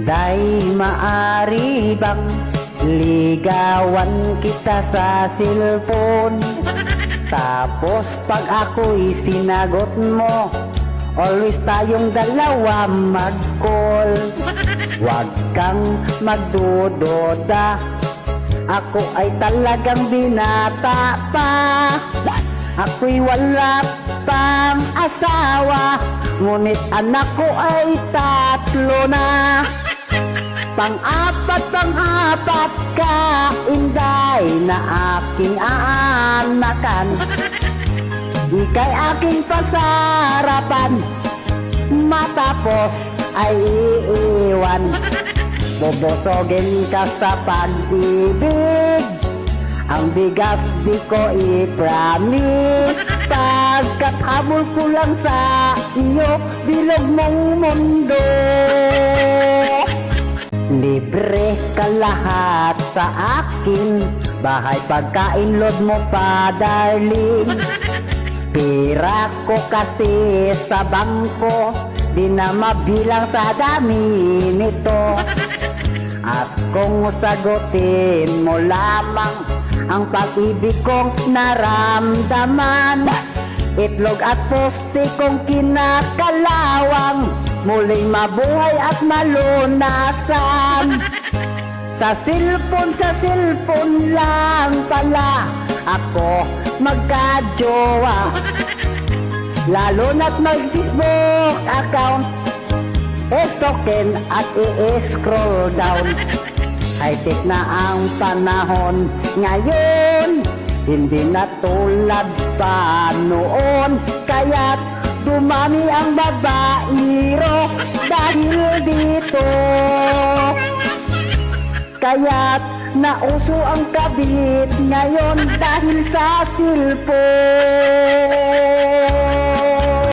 Day maari bang ligawan kita sa cellphone? Tapos pag ako'y sinagot mo, always tayong dalawa mag-call. Huwag kang magdududa, ako ay talagang binata pa. Ako'y wala pang asawa, ngunit anak ko ay 3 na. Pang-apat ka, Inday, na aking aanakan. Ika'y aking pasarapan, matapos ay iiwan. Bobosogin ka sa pag-ibig, ang bigas di ko i-promise. Pagkat habol ko lang sa iyo, bilog mong mundo. Libre ka lahat sa akin, bahay pagkain load mo pa darling. Pira ko kasi sa bangko, di na mabilang sa dami nito. At kung sagutin mo lamang ang pag-ibig kong naramdaman, itlog at poste kong kinakalawang, muling mabuhay at malunasan. Sa cellphone lang pala ako magka-jowa, lalo na't mag-Facebook account, estokin at i-scroll down. High-tech na ang panahon ngayon, hindi na tulad pa noon. Kaya't dumami ang babaero dahil dito. Kaya't nauso ang kabit ngayon dahil sa cellphone.